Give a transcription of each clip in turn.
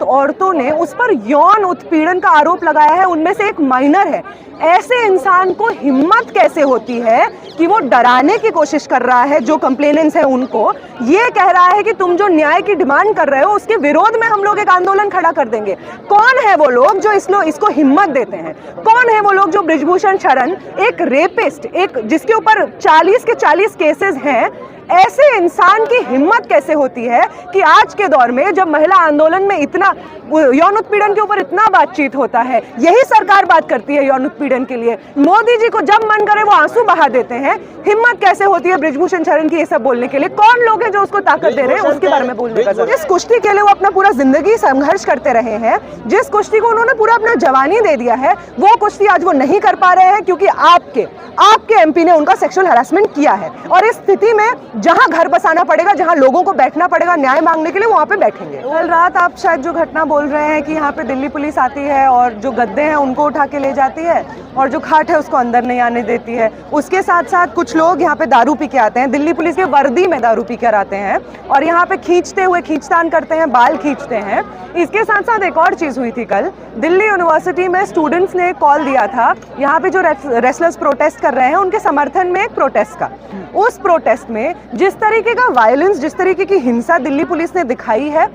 7 औरतों ने उस पर यौन उत्पीड़न का आरोप लगाया है, उनमें से एक माइनर है। ऐसे इंसान को हिम्मत कैसे होती है कि वो डराने की कोशिश कर रहा है जो कंप्लेनेंट्स हैं उनको, ये कह रहा है कि तुम जो न्याय की डिमांड कर रहे हो उसके विरोध में हम लोग एक आंदोलन खड़ा कर देंगे। कौन है वो लोग जो इसको हिम्मत देते हैं? कौन है वो लोग जो बृजभूषण शरण, एक रेपिस्ट, एक जिसके ऊपर 40 के 40 केसेस हैं, ऐसे इंसान की हिम्मत कैसे होती है कि आज के दौर में जब महिला आंदोलन में इतना यौन उत्पीड़न के ऊपर इतना बातचीत होता है, यही सरकार बात करती है यौन उत्पीड़न के लिए, मोदी जी को जब मन करे वो आंसू बहा देते हैं, हिम्मत कैसे होती है बृजभूषण शरण की ये सब बोलने के लिए? कौन लोग हैं जो उसको ताकत दे रहे हैं उसके बारे में बोलने का? जिस कुश्ती के लिए वो अपना पूरा जिंदगी संघर्ष करते रहे हैं, जिस कुश्ती को उन्होंने पूरा अपना जवानी दे दिया है, वो कुश्ती आज वो नहीं कर पा रहे हैं क्योंकि आपके एमपी ने उनका सेक्सुअल हैरेसमेंट किया है। और इस स्थिति में जहां घर बसाना पड़ेगा, जहां लोगों को बैठना पड़ेगा न्याय मांगने के लिए, वहां पे बैठेंगे। कल रात आप शायद जो घटना बोल रहे हैं कि यहाँ पे दिल्ली पुलिस आती है और जो गद्दे हैं उनको उठा के ले जाती है और जो खाट है उसको अंदर नहीं आने देती है। उसके साथ साथ कुछ लोग यहाँ पे दारू पी के आते हैं, दिल्ली पुलिस के वर्दी में दारू पी कर आते हैं और यहाँ पे खींचते हुए खींचतान करते हैं, बाल खींचते हैं। इसके साथ साथ एक और चीज हुई थी कल, दिल्ली यूनिवर्सिटी में स्टूडेंट्स ने कॉल दिया था यहाँ पे जो रेसलर्स प्रोटेस्ट कर रहे हैं उनके समर्थन में एक प्रोटेस्ट का। उस प्रोटेस्ट में जिस तरीके का वायलेंस, जिस तरीके की हिंसा दिल्ली पुलिस ने दिखाई है,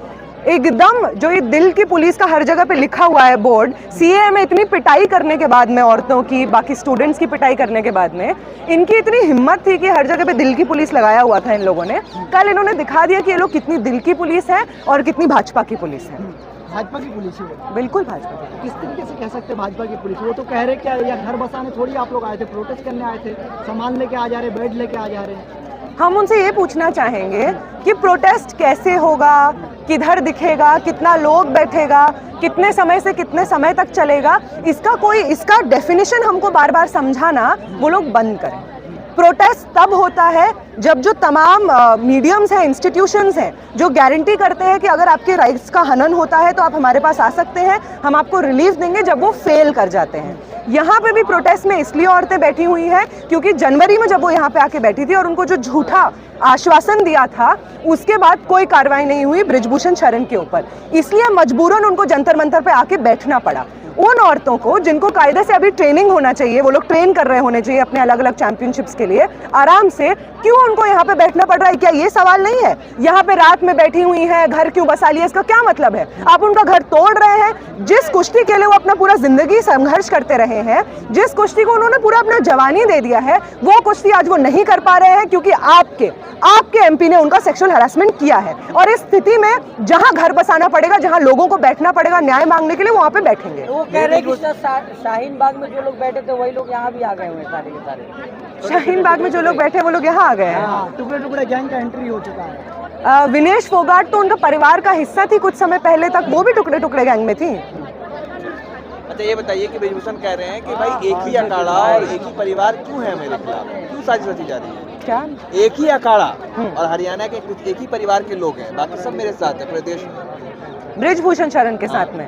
एकदम जो ये दिल की पुलिस का हर जगह पे लिखा हुआ है बोर्ड, सीए में इतनी पिटाई करने के बाद में, औरतों की, बाकी स्टूडेंट्स की पिटाई करने के बाद में, इनकी इतनी हिम्मत थी कि हर जगह पे दिल की पुलिस लगाया हुआ था इन लोगों ने। कल इन्होंने दिखा दिया कि ये लोग कितनी दिल की पुलिस है और कितनी भाजपा की पुलिस है। भाजपा की पुलिस है, बिल्कुल भाजपा की। किस तरीके से कह सकते हैं भाजपा की पुलिस? वो तो कह रहे क्या या घर बसाने थोड़ी आप लोग आए थे, प्रोटेस्ट करने आए थे, सामान लेके आ जा रहे, बेड लेके आ जा रहे हैं। हम उनसे ये पूछना चाहेंगे कि प्रोटेस्ट कैसे होगा, किधर दिखेगा, कितना लोग बैठेगा, कितने समय से कितने समय तक चलेगा, इसका डेफिनेशन हमको बार बार समझाना वो लोग बंद करें। प्रोटेस्ट तब होता है जब जो तमाम मीडियम्स हैं, इंस्टीट्यूशंस हैं, जो गारंटी करते हैं कि अगर आपके राइट्स का हनन होता है तो आप हमारे पास आ सकते हैं, हम आपको रिलीफ देंगे, जब वो फेल कर जाते हैं। यहाँ पे भी प्रोटेस्ट में इसलिए औरतें बैठी हुई हैं क्योंकि जनवरी में जब वो यहाँ पे आके बैठी थी और उनको जो झूठा आश्वासन दिया था उसके बाद कोई कार्रवाई नहीं हुई बृजभूषण शरण के ऊपर, इसलिए मजबूरन उनको जंतर मंतर पे आके बैठना पड़ा। उन औरतों को जिनको कायदे से अभी ट्रेनिंग होना चाहिए, वो लोग ट्रेन कर रहे होने चाहिए अपने अलग अलग चैंपियनशिप्स के लिए, आराम से क्यों उनको यहाँ पे बैठना पड़ रहा है? क्या ये सवाल नहीं है? यहाँ पे रात में बैठी हुई है, घर क्यों बसा लिया, इसका क्या मतलब है? आप उनका घर तोड़ रहे हैं। जिस कुश्ती के लिए वो अपना पूरा जिंदगी संघर्ष करते रहे हैं, जिस कुश्ती को उन्होंने पूरा अपना जवानी दे दिया है, वो कुश्ती आज वो नहीं कर पा रहे हैं क्योंकि आपके एमपी ने उनका सेक्सुअल हैरेसमेंट किया है। और इस स्थिति में जहां घर बसाना पड़ेगा, जहां लोगों को बैठना पड़ेगा न्याय मांगने के लिए, वहां पे बैठेंगे। वो कह रहे हैं कि शाहीन बाग में जो लोग बैठे थे वही लोग यहाँ भी आ गए हुए हैं, सारे के सारे। शाहीन बाग में जो लोग बैठे वो लोग यहाँ आ गए हैं। टुकड़े टुकड़े गैंग का एंट्री हो चुका है। विनेश फोगाट तो उनका परिवार का हिस्सा थी कुछ समय पहले तक, वो भी टुकड़े टुकड़े गैंग में थी। अच्छा ये बताइए कि बृजभूषण कह रहे हैं कि भाई एक ही अखाड़ा और एक ही परिवार क्यों है मेरे खिलाफ, क्यों साजिश रची जा रही है? क्या एक ही अखाड़ा और हरियाणा के कुछ एक ही परिवार के लोग हैं, बाकी सब मेरे साथ है पूरे देश में। बृजभूषण शरण के साथ में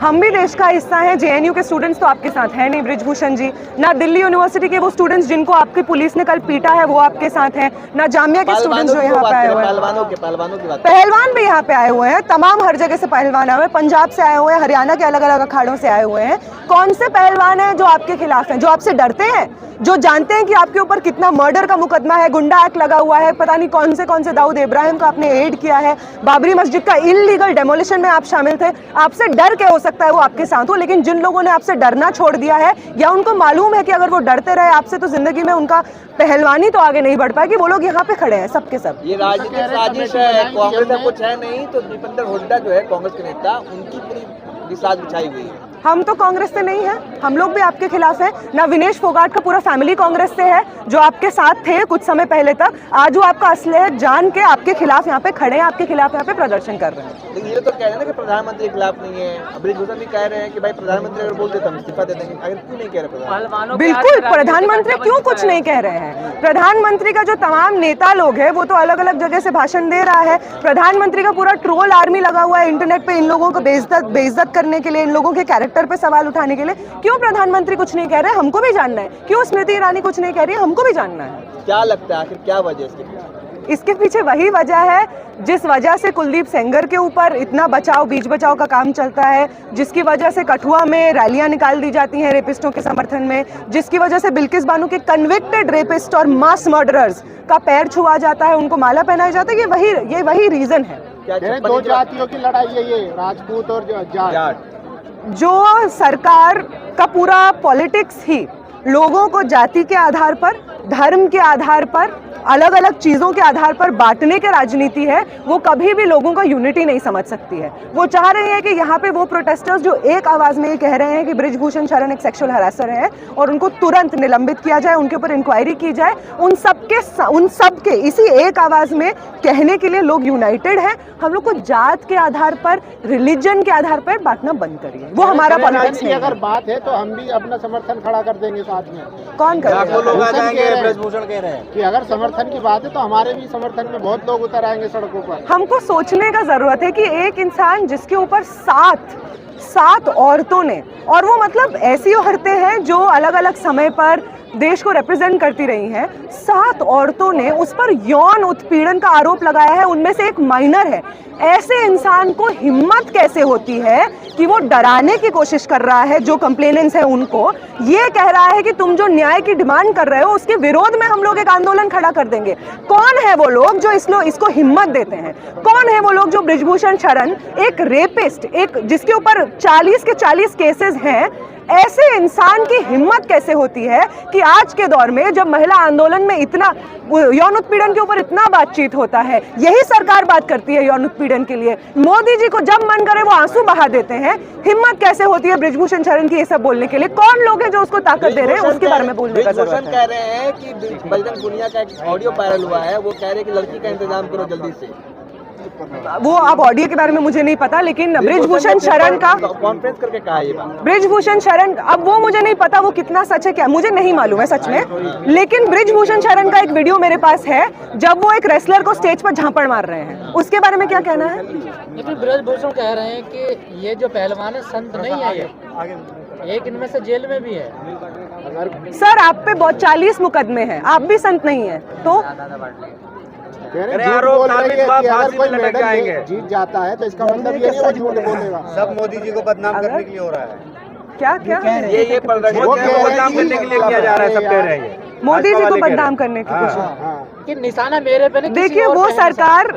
हम भी देश का हिस्सा हैं। जेएनयू के स्टूडेंट्स तो आपके साथ हैं नहीं बृजभूषण जी, ना दिल्ली यूनिवर्सिटी के वो स्टूडेंट्स जिनको आपकी पुलिस ने कल पीटा है वो आपके साथ हैं, ना जामिया के स्टूडेंट्स जो यहाँ पे आए हुए हैं। पहलवान भी यहाँ पे आए हुए हैं, तमाम हर जगह से पहलवान आए हुए हैं, पंजाब से आए हुए हैं, हरियाणा के अलग अलग अखाड़ों से आए हुए हैं। कौन से पहलवान हैं जो आपके खिलाफ हैं, जो आपसे डरते हैं, जो जानते हैं कि आपके ऊपर कितना मर्डर का मुकदमा है, गुंडा एक्ट लगा हुआ है, पता नहीं कौन से दाऊद इब्राहिम का आपने एड किया है, बाबरी मस्जिद का इल्लीगल डेमोलिशन में आप शामिल थे। आपसे डर के हो सकता है वो आपके साथ हो, लेकिन जिन लोगों ने आपसे डरना छोड़ दिया है या उनको मालूम है कि अगर वो डरते रहे आपसे तो जिंदगी में उनका पहलवानी तो आगे नहीं बढ़ पाएगी, वो लोग यहाँ पे खड़े हैं सबके सब। ये राजनीतिक साजिश है, कांग्रेस का कुछ है नहीं तो दीपेंद्र हुड्डा जो है कांग्रेस के नेता, उनकी पूरी साज बिछाई हुई है। हम तो कांग्रेस से नहीं है, हम लोग भी आपके खिलाफ हैं। ना विनेश फोगाट का पूरा फैमिली कांग्रेस से है जो आपके साथ थे कुछ समय पहले तक, आज वो आपका असलियत जान के आपके खिलाफ यहाँ पे खड़े हैं, आपके खिलाफ यहाँ पे प्रदर्शन कर रहे हैं। लेकिन ये तो कह रहे हैं ना कि प्रधानमंत्री के खिलाफ नहीं है, बृजभूषण भी कह रहे हैं कि भाई प्रधानमंत्री अगर बोलते तो हम इस्तीफा दे देंगे, अगर क्यों नहीं कह रहे प्रधानमंत्री? बिल्कुल, प्रधानमंत्री क्यों कुछ नहीं कह रहे हैं? प्रधानमंत्री का जो तमाम नेता लोग हैं वो तो अलग अलग जगह से भाषण दे रहा है, प्रधानमंत्री का पूरा ट्रोल आर्मी लगा हुआ है इंटरनेट पे इन लोगों को बेइज्जत करने के लिए, इन लोगों के कैरेक्टर पे सवाल उठाने के लिए। क्यों प्रधानमंत्री कुछ नहीं कह रहे? हमको भी जानना है। क्यों स्मृति ईरानी कुछ नहीं कह रही है? हमको भी जानना है। क्या लगता है आखिर क्या वजह है इसके? इसके पीछे वही वजह है जिस वजह से कुलदीप सेंगर के ऊपर इतना बचाव, बीच बचाव का काम चलता है, जिसकी वजह से कठुआ में रैलियां निकाल दी जाती हैं रेपिस्टों के समर्थन में, जिसकी वजह से बिल्किस बानो के कन्विक्टेड रेपिस्ट और मास मर्डरर्स का पैर छुआ जाता है, उनको माला पहनाया जाता है। ये वही रीजन है। क्या दो जातियों की लड़ाई है ये, राजपूत और जाट। जो सरकार का पूरा पॉलिटिक्स ही लोगों को जाति के आधार पर, धर्म के आधार पर, अलग अलग चीज़ों के आधार पर बांटने की राजनीति है, वो कभी भी लोगों का यूनिटी नहीं समझ सकती है। वो चाह रहे हैं कि यहाँ पे वो प्रोटेस्टर्स जो एक आवाज़ में ये कह रहे हैं कि बृजभूषण शरण एक सेक्सुअल हरासर है और उनको तुरंत निलंबित किया जाए, उनके ऊपर इंक्वायरी की जाए, उन सब के इसी एक आवाज़ में कहने के लिए लोग यूनाइटेड हैं। हम लोग को जात के आधार पर, रिलीजन के आधार पर बांटना बंद करिए। वो हमारा पॉलिटिक्स नहीं है। अगर बात है तो हम भी अपना समर्थन खड़ा कर देंगे साथ में। कौन कर लोग आ जाएंगे, बृजभूषण कह रहे हैं कि अगर समर्थन की बात है तो हमारे भी समर्थन में बहुत लोग उतर आएंगे सड़कों पर। हमको सोचने का जरूरत है कि एक इंसान जिसके ऊपर सात औरतों ने, और वो मतलब ऐसी औरतें हैं जो अलग अलग समय पर देश को रिप्रेजेंट करती रही हैं, 7 औरतों ने उस पर यौन उत्पीड़न का आरोप लगाया है, उनमें से एक माइनर है। ऐसे इंसान को हिम्मत कैसे होती है कि वो डराने की कोशिश कर रहा है जो कंप्लेनेंट्स हैं उनको, ये कह रहा है कि तुम जो न्याय की डिमांड कर रहे हो उसके विरोध में हम लोग एक आंदोलन खड़ा कर देंगे। कौन है वो लोग जो इसको हिम्मत देते हैं? कौन है वो लोग जो बृजभूषण शरण, एक रेपिस्ट, एक जिसके ऊपर 40 के 40 केसेस हैं, ऐसे इंसान की हिम्मत कैसे होती है कि आज के दौर में जब महिला आंदोलन में इतना यौन उत्पीड़न के ऊपर इतना बातचीत होता है, यही सरकार बात करती है यौन उत्पीड़न के लिए, मोदी जी को जब मन करे वो आंसू बहा देते हैं, हिम्मत कैसे होती है बृजभूषण शरण की ये सब बोलने के लिए? कौन लोग हैं जो उसको ताकत दे रहे हैं? उसके बारे में बोलने का जरूरत है। कह रहे हैं कि बजरंग पुनिया का एक ऑडियो वायरल हुआ है, वो कह रहे हैं कि लड़की का इंतजाम करो जल्दी से। वो अब ऑडियो के बारे में मुझे नहीं पता, लेकिन बृजभूषण शरण का कॉन्फ्रेंस करके कहा ये बात। बृजभूषण शरण, अब वो मुझे नहीं पता वो कितना सच है, क्या मुझे नहीं मालूम है सच में, लेकिन बृजभूषण शरण का एक वीडियो मेरे पास है जब वो एक रेसलर को स्टेज पर झापड़ मार रहे हैं। उसके बारे में क्या कहना है? लेकिन बृजभूषण कह रहे हैं कि ये जो पहलवान है संत नहीं है, ये एक इनमें से जेल में भी है। सर आप पे बहुत 40 मुकदमे हैं, आप भी संत नहीं है तो जीत जाता है तो इसका मतलब ये नहीं वो झूठ बोलेगा। सब मोदी जी को बदनाम करने के लिए हो रहा है। क्या ये बदनाम करने के लिए किया जा रहा है, सब कह रहे हैं। मोदी जी को बदनाम करने की कोशिश। कि निशाना मेरे पे नहीं, देखिए वो सरकार,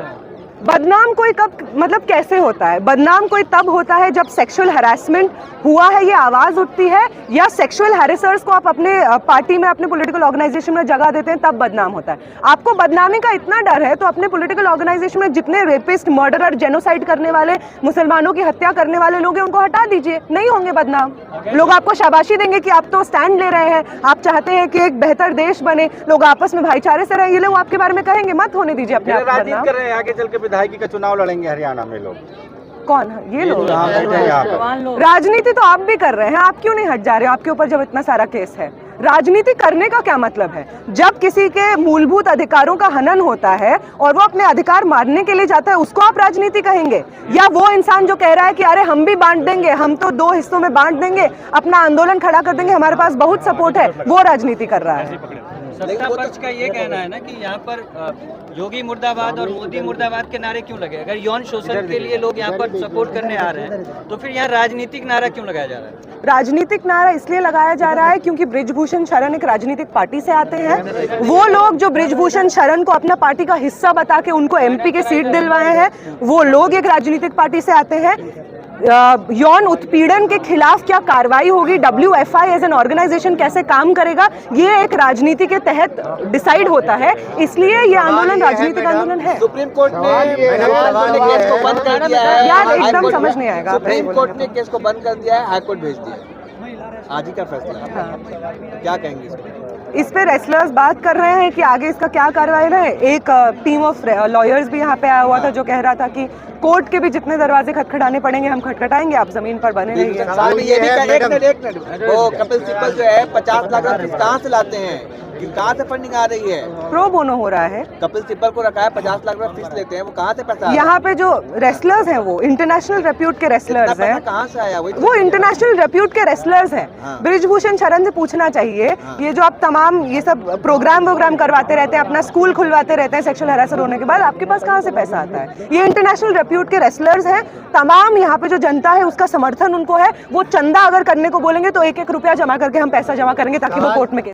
बदनाम कोई कब, मतलब कैसे होता है? बदनाम कोई तब होता है जब सेक्सुअल हैरेसमेंट हुआ है, ये आवाज उठती है, या सेक्सुअल हैरेसर्स को आप अपने पार्टी में, अपने पॉलिटिकल ऑर्गेनाइजेशन में जगह देते हैं, तब बदनाम होता है। आपको बदनामी का इतना डर है तो अपने पॉलिटिकल ऑर्गेनाइजेशन में जितने रेपिस्ट, मर्डरर, जेनोसाइड करने वाले, मुसलमानों की हत्या करने वाले लोग हैं उनको हटा दीजिए, नहीं होंगे बदनाम। लोग आपको शाबाशी देंगे कि आप तो स्टैंड ले रहे हैं, आप चाहते हैं कि एक बेहतर देश बने, लोग आपस में भाईचारे से रहे, ये लोग आपके बारे में कहेंगे। मत होने दीजिए अपने आप को बदनाम। कर रहे हैं आगे चल के विधायकी का चुनाव लड़ेंगे हरियाणा में लोग। कौन है ये लोग? राजनीति तो आप भी कर रहे हैं, आप क्यों नहीं हट जा रहे हो? आपके ऊपर जब इतना सारा केस है, राजनीति करने का क्या मतलब है? जब किसी के मूलभूत अधिकारों का हनन होता है और वो अपने अधिकार मारने के लिए जाता है, उसको आप राजनीति कहेंगे? या वो इंसान जो कह रहा है कि अरे हम भी बांट देंगे, हम तो 2 हिस्सों में बांट देंगे, अपना आंदोलन खड़ा कर देंगे, हमारे पास बहुत सपोर्ट है, वो राजनीति कर रहा है? सत्ता पक्ष का ये कहना है ना कि यहाँ पर योगी मुर्दाबाद और मोदी मुर्दाबाद के नारे क्यों लगे? अगर यौन शोषण के लिए लोग यहाँ पर सपोर्ट करने आ रहे हैं तो फिर यहाँ राजनीतिक नारा क्यों लगाया जा रहा है? राजनीतिक नारा इसलिए लगाया जा रहा है क्योंकि बृजभूषण शरण एक राजनीतिक पार्टी से आते हैं। वो लोग जो बृजभूषण शरण को अपना पार्टी का हिस्सा बता के उनको MP की सीट दिलवाए हैं, वो लोग एक राजनीतिक पार्टी से आते हैं। यौन उत्पीड़न के खिलाफ क्या कार्रवाई होगी, WFI एज एन ऑर्गेनाइजेशन कैसे काम करेगा, ये एक राजनीति के तहत डिसाइड होता है, इसलिए ये आंदोलन राजनीतिक आंदोलन है। सुप्रीम कोर्ट ने केस को बंद कर दिया है। यार एकदम समझ नहीं आएगा। सुप्रीम कोर्ट ने केस को बंद कर दिया है, हाई कोर्ट भेज दिया, आज ही का फैसला है। क्या कहेंगे इस पर? इस पे रेसलर्स बात कर रहे हैं कि आगे इसका क्या कार्रवाई रहे। एक टीम ऑफ लॉयर्स भी यहाँ पे आया हुआ था जो कह रहा था कि कोर्ट के भी जितने दरवाजे खटखटाने पड़ेंगे हम खटखटाएंगे, आप जमीन पर बने रहिए। एक मिनट, वो कपिल सिब्बल जो है 50 लाख रुपए कहाँ से लाते हैं? कहाँ से फंडिंग आ रही है? प्रो बोनो हो रहा है। कपिल सिब्बल को रखा है, 50 लाख रुपए फीस लेते हैं, वो कहाँ से पैसा आ रहा है? यहाँ पे जो रेसलर्स हैं वो इंटरनेशनल रेप्यूट के इतना रेसलर्स पैसा हैं, कहाँ से आया? वही तो- वो इंटरनेशनल रेप्यूट के रेसलर्स हैं। हाँ। ब्रिजभूषण शरण से पूछना चाहिए, हाँ। ये जो आप तमाम ये सब प्रोग्राम करवाते रहते हैं, अपना स्कूल खुलवाते रहते हैं सेक्सुअल हैरेसर होने के बाद, आपके पास कहाँ से पैसा आता है? ये इंटरनेशनल रेप्यूट के रेसलर्स हैं, तमाम यहाँ पे जो जनता है उसका समर्थन उनको है। वो चंदा अगर करने को बोलेंगे तो 1-1 रुपया जमा करके हम पैसा जमा करेंगे ताकि वो कोर्ट में